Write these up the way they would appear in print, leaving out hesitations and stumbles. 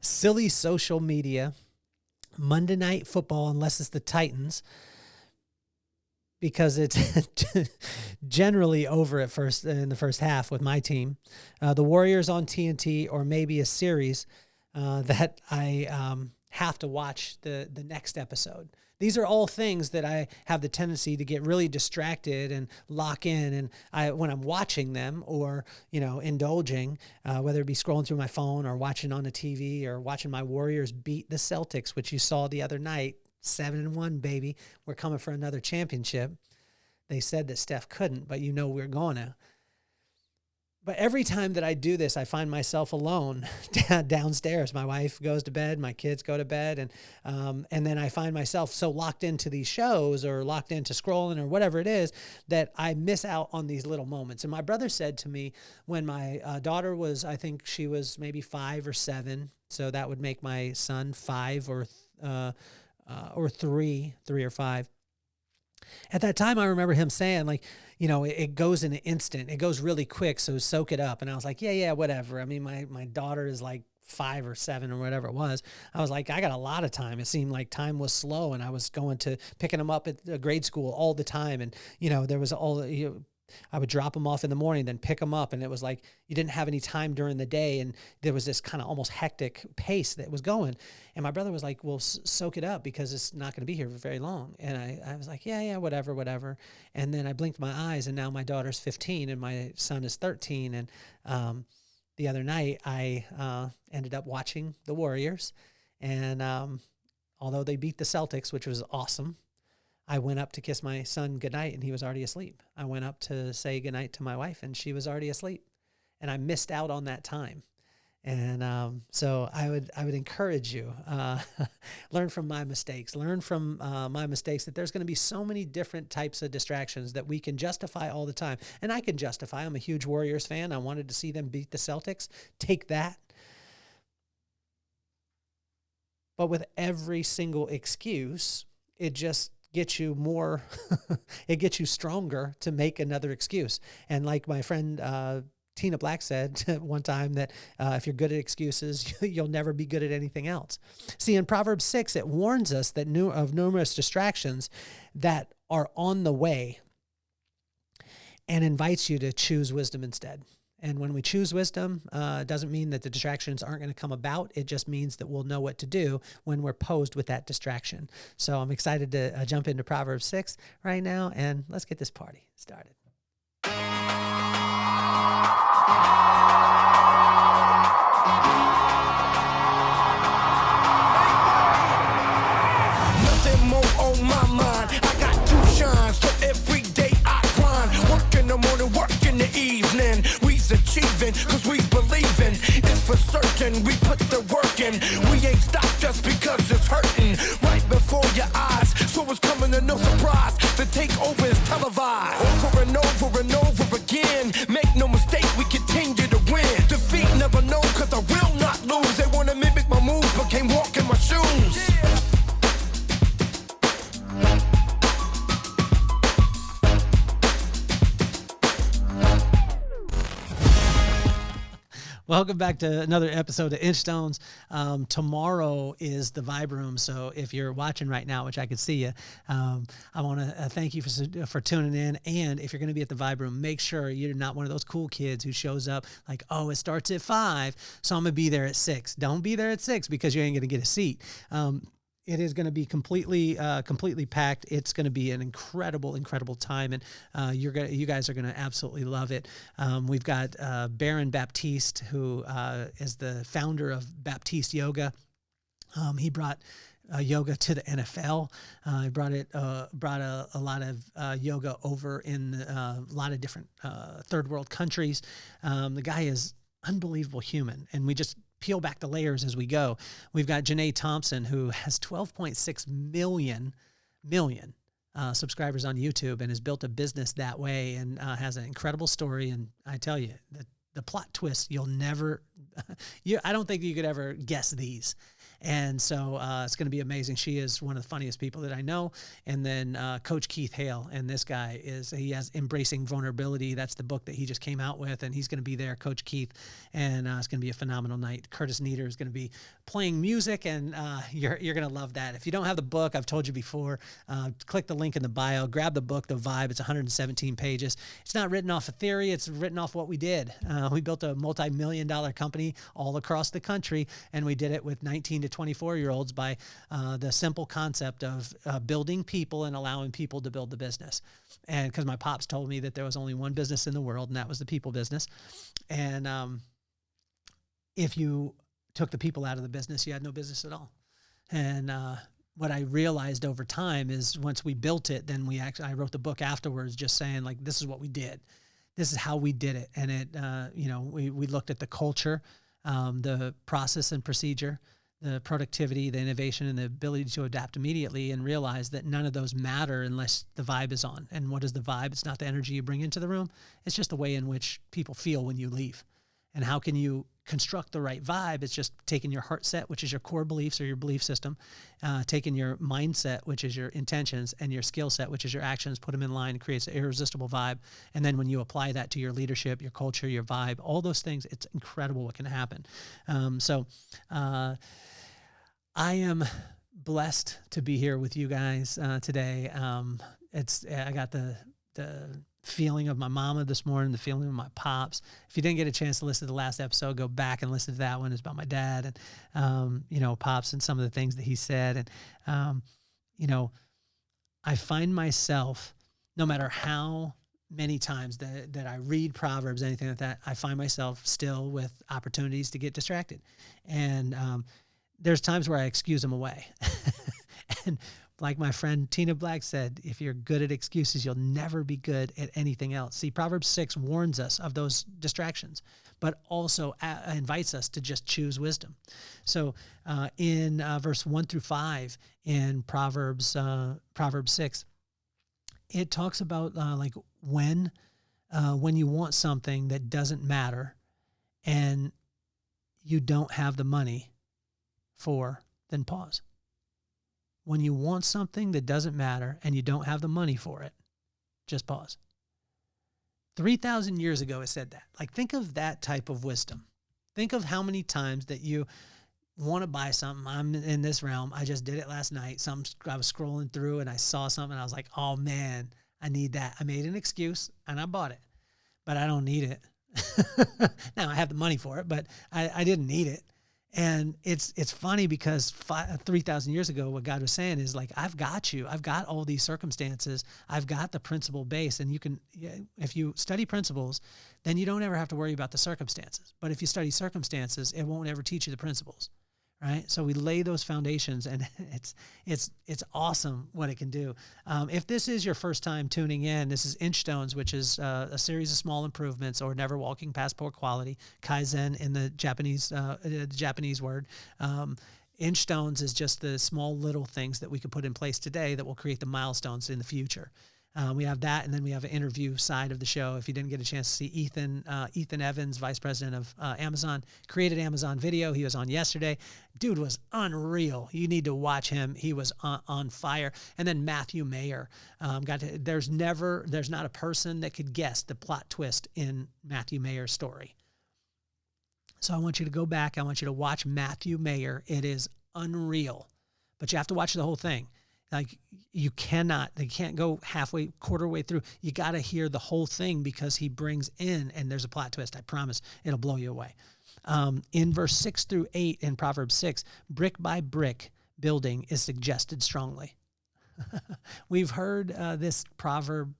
silly social media, Monday Night Football, unless it's the Titans, because it's generally over at first in the first half with my team. The Warriors on TNT, or maybe a series that I have to watch the next episode. These are all things that I have the tendency to get really distracted and lock in. And when I'm watching them or, indulging, whether it be scrolling through my phone or watching on the TV or watching my Warriors beat the Celtics, which you saw the other night, 7-1, baby. We're coming for another championship. They said that Steph couldn't, but we're going to. But every time that I do this, I find myself alone downstairs. My wife goes to bed, my kids go to bed, and then I find myself so locked into these shows or locked into scrolling or whatever it is that I miss out on these little moments. And my brother said to me when my daughter was, I think she was maybe 5 or 7, so that would make my son 5 or 3 or 5. At that time, I remember him saying, it goes in an instant. It goes really quick, so soak it up. And I was like, yeah, whatever. I mean, my daughter is like 5 or 7 or whatever it was. I was like, I got a lot of time. It seemed like time was slow, and I was picking them up at grade school all the time. And, there was I would drop them off in the morning, then pick them up. And it was like you didn't have any time during the day. And there was this kind of almost hectic pace that was going. And my brother was like, well, soak it up because it's not going to be here for very long. And I was like, yeah, whatever. And then I blinked my eyes, and now my daughter's 15 and my son is 13. And the other night I ended up watching the Warriors. And although they beat the Celtics, which was awesome, I went up to kiss my son goodnight, and he was already asleep. I went up to say goodnight to my wife, and she was already asleep. And I missed out on that time. And so I would encourage you, learn from my mistakes. Learn from my mistakes that there's going to be so many different types of distractions that we can justify all the time. And I can justify. I'm a huge Warriors fan. I wanted to see them beat the Celtics. Take that. But with every single excuse, it just gets you more, it gets you stronger to make another excuse. And like my friend Tina Black said one time, that if you're good at excuses, you'll never be good at anything else. See, in Proverbs 6, it warns us that of numerous distractions that are on the way and invites you to choose wisdom instead. And when we choose wisdom, it doesn't mean that the distractions aren't going to come about. It just means that we'll know what to do when we're posed with that distraction. So I'm excited to jump into Proverbs 6 right now, and let's get this party started. Nothing more on my mind. I got 2 shines, so every day I grind. Work in the morning, work in the evening. We's achieving, cause we believing. It's for certain, we put the work in. We ain't stopped just because it's hurting. Right before your eyes, so it's coming to no surprise. The takeover is televised. Over and over and over again. Make no mistake, we continue to win. Defeat never know, cause I will not lose. They wanna mimic my moves, but can't walk in my shoes. Welcome back to another episode of Inchstones. Tomorrow is the Vibe Room, so if you're watching right now, which I could see you, I want to thank you for tuning in. And if you're going to be at the Vibe Room, make sure you're not one of those cool kids who shows up like, oh, it starts at 5, so I'm going to be there at 6. Don't be there at 6 because you ain't going to get a seat. It is going to be completely packed. It's going to be an incredible time, and you guys are going to absolutely love it. We've got Baron Baptiste, who is the founder of Baptiste Yoga. He brought yoga to the NFL. He brought a lot of yoga over in a lot of different third world countries. The guy is unbelievable human, and we just peel back the layers as we go. We've got Janae Thompson, who has 12.6 million subscribers on YouTube and has built a business that way, and has an incredible story. And I tell you, the plot twist, you'll never, I don't think you could ever guess these. And so it's going to be amazing. She is one of the funniest people that I know. And then Coach Keith Hale, and this guy he has Embracing Vulnerability. That's the book that he just came out with, and he's going to be there, Coach Keith, and it's going to be a phenomenal night. Curtis Nieder is going to be playing music, and you're going to love that. If you don't have the book, I've told you before, click the link in the bio, grab the book, The Vibe. It's 117 pages. It's not written off a theory. It's written off what we did. We built a multi-million-dollar company all across the country, and we did it with 19 to 24-year-olds by the simple concept of building people and allowing people to build the business. And because my pops told me that there was only one business in the world, and that was the people business. And if you took the people out of the business, you had no business at all. And what I realized over time is once we built it, then I wrote the book afterwards, just saying like, this is what we did. This is how we did it. And it, we looked at the culture, the process and procedure, the productivity, the innovation, and the ability to adapt immediately, and realize that none of those matter unless the vibe is on. And what is the vibe? It's not the energy you bring into the room. It's just the way in which people feel when you leave. And how can you construct the right vibe? It's just taking your heart set, which is your core beliefs or your belief system, taking your mindset, which is your intentions, and your skill set, which is your actions, put them in line, creates an irresistible vibe. And then when you apply that to your leadership, your culture, your vibe, all those things, it's incredible what can happen. I am blessed to be here with you guys today. I got the feeling of my mama this morning, the feeling of my pops. If you didn't get a chance to listen to the last episode, go back and listen to that one. It's about my dad and, pops and some of the things that he said. And, I find myself, no matter how many times that I read Proverbs, anything like that, I find myself still with opportunities to get distracted. And there's times where I excuse them away. And like my friend Tina Black said, if you're good at excuses, you'll never be good at anything else. See, Proverbs 6 warns us of those distractions, but also invites us to just choose wisdom. So in verse 1 through 5 in Proverbs 6, it talks about when you want something that doesn't matter and you don't have the money for, then pause. When you want something that doesn't matter and you don't have the money for it, just pause. 3,000 years ago, it said that. Like, think of that type of wisdom. Think of how many times that you want to buy something. I'm in this realm. I just did it last night. I was scrolling through and I saw something and I was like, oh man, I need that. I made an excuse and I bought it, but I don't need it. Now I have the money for it, but I didn't need it. And it's funny because 3,000 years ago, what God was saying is like, I've got you. I've got all these circumstances. I've got the principle base. And you can, if you study principles, then you don't ever have to worry about the circumstances. But if you study circumstances, it won't ever teach you the principles. Right. So we lay those foundations, and it's awesome what it can do. If this is your first time tuning in, this is Inchstones, which is a series of small improvements, or never walking past poor quality, Kaizen in the Japanese word. Inchstones is just the small little things that we could put in place today that will create the milestones in the future. We have that, and then we have an interview side of the show. If you didn't get a chance to see Ethan Evans, Vice President of Amazon, created Amazon Video. He was on yesterday. Dude was unreal. You need to watch him. He was on fire. And then Matthew Mayer. There's not a person that could guess the plot twist in Matthew Mayer's story. So I want you to go back. I want you to watch Matthew Mayer. It is unreal, but you have to watch the whole thing. Like, they can't go halfway, quarter way through. You got to hear the whole thing, because he brings in, and there's a plot twist. I promise it'll blow you away. In verse 6 through 8 in Proverbs 6, brick by brick building is suggested strongly. We've heard this proverb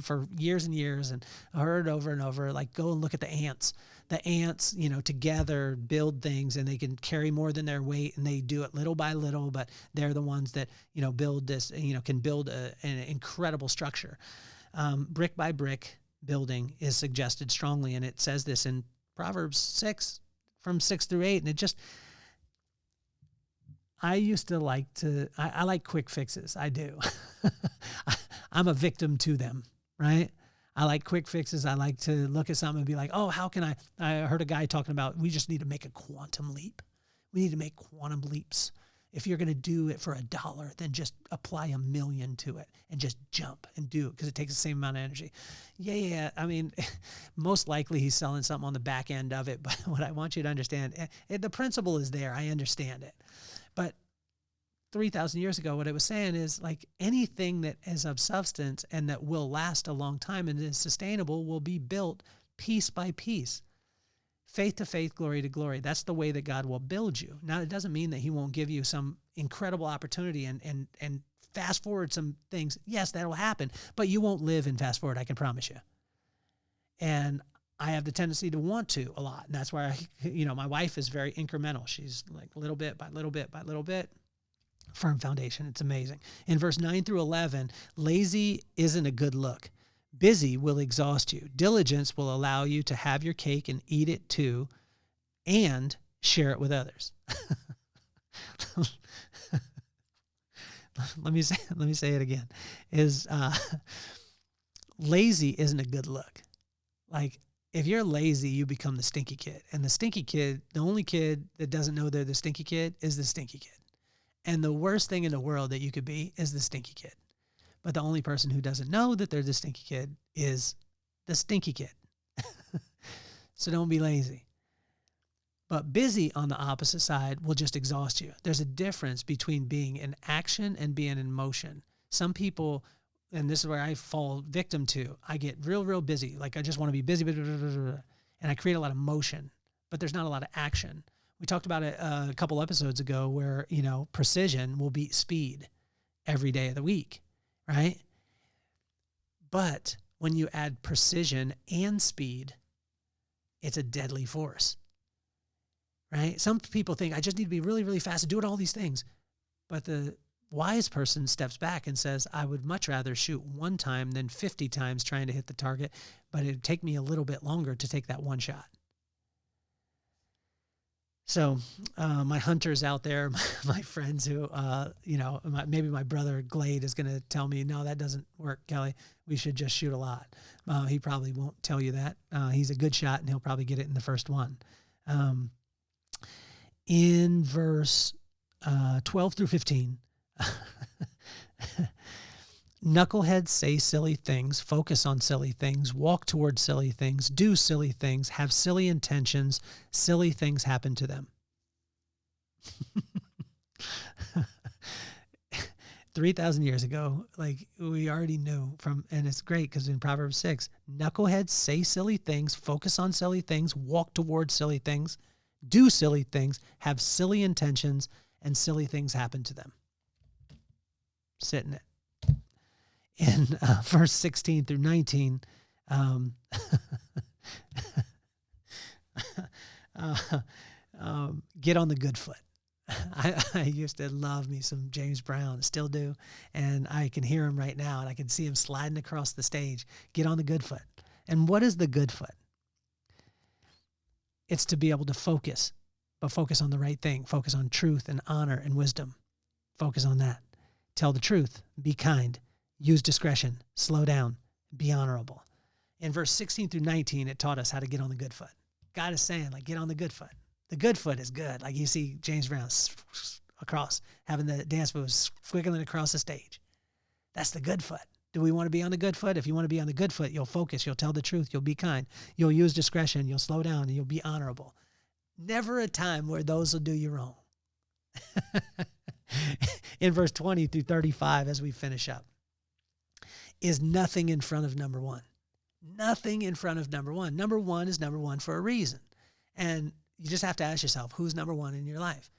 for years and years, and heard over and over, like, go and look at the ants. The ants, together build things, and they can carry more than their weight, and they do it little by little, but they're the ones that, build this, can build an incredible structure. Brick by brick building is suggested strongly, and it says this in Proverbs 6 from 6 through 8, and it just... I used to I like quick fixes. I do. I'm a victim to them, right? I like quick fixes. I like to look at something and be like, oh, how can I heard a guy talking about, we just need to make a quantum leap. We need to make quantum leaps. If you're going to do it for $1, then just apply 1,000,000 to it and just jump and do it because it takes the same amount of energy. Yeah. I mean, most likely he's selling something on the back end of it. But what I want you to understand, the principle is there. I understand it. But 3,000 years ago, what it was saying is like anything that is of substance and that will last a long time and is sustainable will be built piece by piece. Faith to faith, glory to glory. That's the way that God will build you. Now, it doesn't mean that he won't give you some incredible opportunity and fast forward some things. Yes, that'll happen, but you won't live in fast forward, I can promise you. And I have the tendency to want to a lot. And that's why, my wife is very incremental. She's like little bit by little bit by little bit. Firm foundation. It's amazing. In verse 9 through 11, lazy isn't a good look. Busy will exhaust you. Diligence will allow you to have your cake and eat it too, and share it with others. Let me say it again. Lazy isn't a good look. Like if you're lazy, you become the stinky kid. And the stinky kid, the only kid that doesn't know they're the stinky kid is the stinky kid. And the worst thing in the world that you could be is the stinky kid. But the only person who doesn't know that they're the stinky kid is the stinky kid. So don't be lazy. But busy on the opposite side will just exhaust you. There's a difference between being in action and being in motion. Some people, and this is where I fall victim to, I get real busy. Like I just want to be busy, and I create a lot of motion, but there's not a lot of action. We talked about it a couple episodes ago where, precision will beat speed every day of the week. Right? But when you add precision and speed, it's a deadly force. Right? Some people think I just need to be really, really fast and do all these things. But the wise person steps back and says, I would much rather shoot one time than 50 times trying to hit the target, but it'd take me a little bit longer to take that one shot. So my hunters out there, my friends who, maybe my brother Glade is going to tell me, no, that doesn't work, Kelly. We should just shoot a lot. He probably won't tell you that. He's a good shot, and he'll probably get it in the first one. In verse 12 through 15, knuckleheads say silly things, focus on silly things, walk towards silly things, do silly things, have silly intentions, silly things happen to them. 3,000 years ago, like we already knew from, and it's great because in Proverbs 6, knuckleheads say silly things, focus on silly things, walk towards silly things, do silly things, have silly intentions, and silly things happen to them. Sit in it. In verse 16 through 19, get on the good foot. I used to love me some James Brown, still do, and I can hear him right now, and I can see him sliding across the stage. Get on the good foot. And what is the good foot? It's to be able to focus, but focus on the right thing. Focus on truth and honor and wisdom. Focus on that. Tell the truth. Be kind. Use discretion, slow down, be honorable. In verse 16 through 19, it taught us how to get on the good foot. God is saying, like, get on the good foot. The good foot is good. Like you see James Brown across, having the dance moves, squiggling across the stage. That's the good foot. Do we want to be on the good foot? If you want to be on the good foot, you'll focus, you'll tell the truth, you'll be kind, you'll use discretion, you'll slow down, and you'll be honorable. Never a time where those will do you wrong. In verse 20 through 35, as we finish up, is nothing in front of number one. Nothing in front of number one. Number one is number one for a reason. And you just have to ask yourself, who's number one in your life?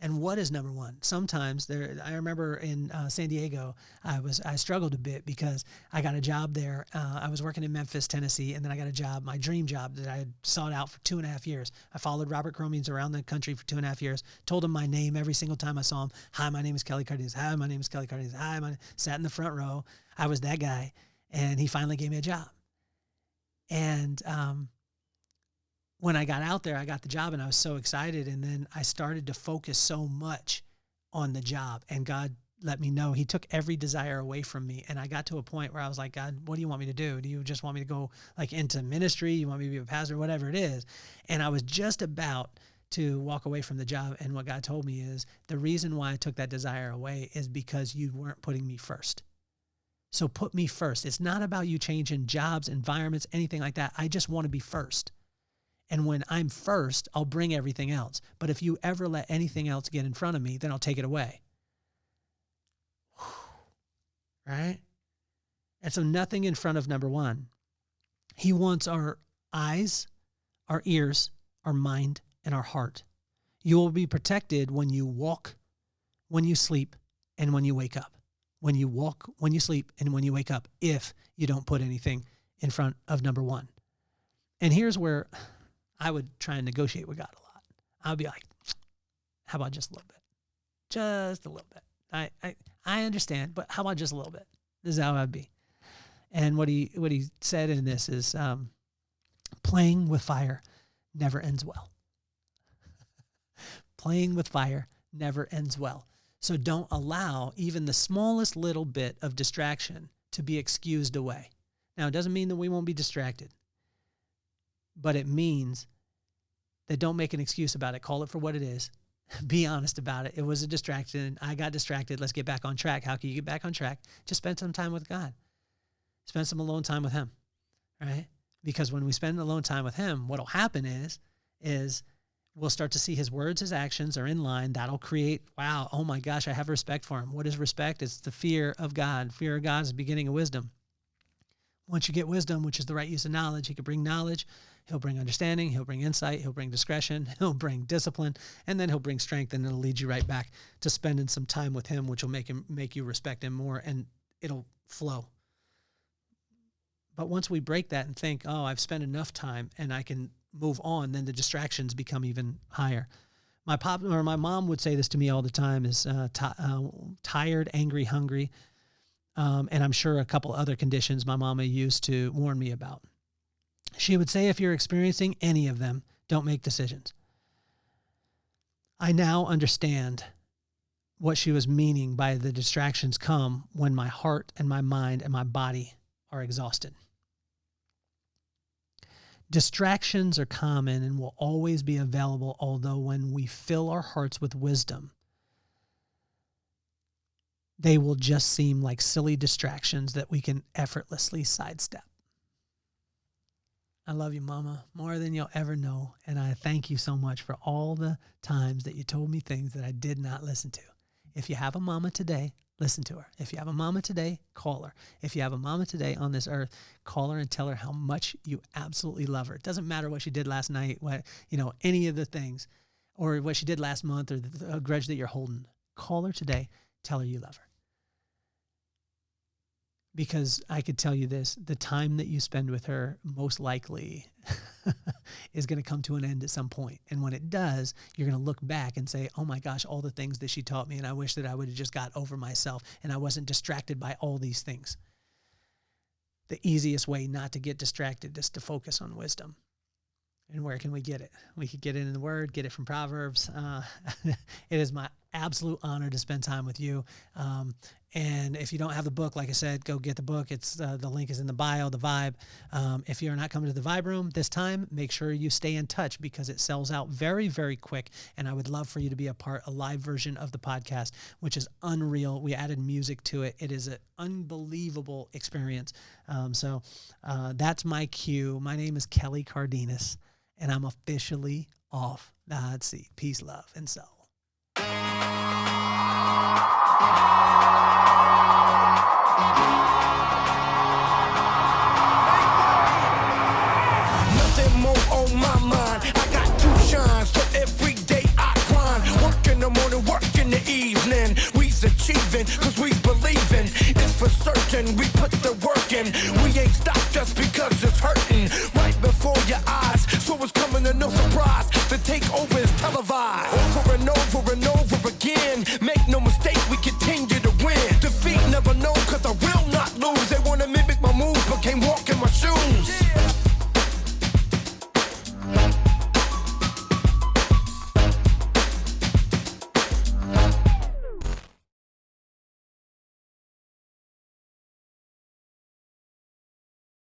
And what is number one? Sometimes I remember in San Diego, I struggled a bit because I got a job there. I was working in Memphis, Tennessee, and then I got a job, my dream job that I had sought out for 2.5 years. I followed Robert Cromeans around the country for 2.5 years, told him my name every single time I saw him. Hi, my name is Kelly Cardenas. Hi, my name is Kelly Cardenas. Hi, sat in the front row. I was that guy, and he finally gave me a job. And when I got out there, I got the job and I was so excited. And then I started to focus so much on the job, and God let me know. He took every desire away from me. And I got to a point where I was like, God, what do you want me to do? Do you just want me to go like into ministry? You want me to be a pastor, whatever it is? And I was just about to walk away from the job. And what God told me is the reason why I took that desire away is because you weren't putting me first. So put me first. It's not about you changing jobs, environments, anything like that. I just want to be first. And when I'm first, I'll bring everything else. But if you ever let anything else get in front of me, then I'll take it away. Right? And so nothing in front of number one. He wants our eyes, our ears, our mind, and our heart. You will be protected when you walk, when you sleep, and when you wake up. When you walk, when you sleep, and when you wake up, if you don't put anything in front of number one. And here's where I would try and negotiate with God a lot. I would be like, how about just a little bit? Just a little bit. I understand, but how about just a little bit? This is how I'd be. And what he said in this is, playing with fire never ends well. Playing with fire never ends well. So don't allow even the smallest little bit of distraction to be excused away. Now, it doesn't mean that we won't be distracted, but it means that don't make an excuse about it. Call it for what it is. Be honest about it. It was a distraction. I got distracted. Let's get back on track. How can you get back on track? Just spend some time with God. Spend some alone time with him, right? Because when we spend alone time with him, what'll happen is we'll start to see his words, his actions are in line. That'll create, wow, oh my gosh, I have respect for him. What is respect? It's the fear of God. Fear of God is the beginning of wisdom. Once you get wisdom, which is the right use of knowledge, he can bring knowledge, he'll bring understanding, he'll bring insight, he'll bring discretion, he'll bring discipline, and then he'll bring strength, and it'll lead you right back to spending some time with him, which will make you respect him more, and it'll flow. But once we break that and think, oh, I've spent enough time and I can move on, then the distractions become even higher. My mom would say this to me all the time is tired, angry, hungry. And I'm sure a couple other conditions my mama used to warn me about. She would say, if you're experiencing any of them, don't make decisions. I now understand what she was meaning by the distractions come when my heart and my mind and my body are exhausted. Distractions are common and will always be available, although when we fill our hearts with wisdom, they will just seem like silly distractions that we can effortlessly sidestep. I love you, Mama, more than you'll ever know, and I thank you so much for all the times that you told me things that I did not listen to. If you have a mama today, listen to her. If you have a mama today, call her. If you have a mama today on this earth, call her and tell her how much you absolutely love her. It doesn't matter what she did last night, any of the things, or what she did last month, or the grudge that you're holding. Call her today. Tell her you love her. Because I could tell you this, the time that you spend with her most likely is going to come to an end at some point. And when it does, you're going to look back and say, oh my gosh, all the things that she taught me, and I wish that I would have just got over myself and I wasn't distracted by all these things. The easiest way not to get distracted is to focus on wisdom. And where can we get it? We could get it in the Word, get it from Proverbs. It is my absolute honor to spend time with you. And if you don't have the book, like I said, go get the book. It's the link is in the bio, the Vibe. If you're not coming to the Vibe Room this time, make sure you stay in touch because it sells out very, very quick. And I would love for you to be a live version of the podcast, which is unreal. We added music to it. It is an unbelievable experience. So that's my cue. My name is Kelly Cardenas, and I'm officially off the hot seat. Peace, love, and soul. Nothing more on my mind. I got two shines, so every day I climb. Work in the morning, work in the evening. We's achieving, cause we believing. It's for certain, we put the work in. We ain't stopped just because it's hurting. Right before your eyes, so it's coming to no surprise. The takeover is televised. Over and over and over.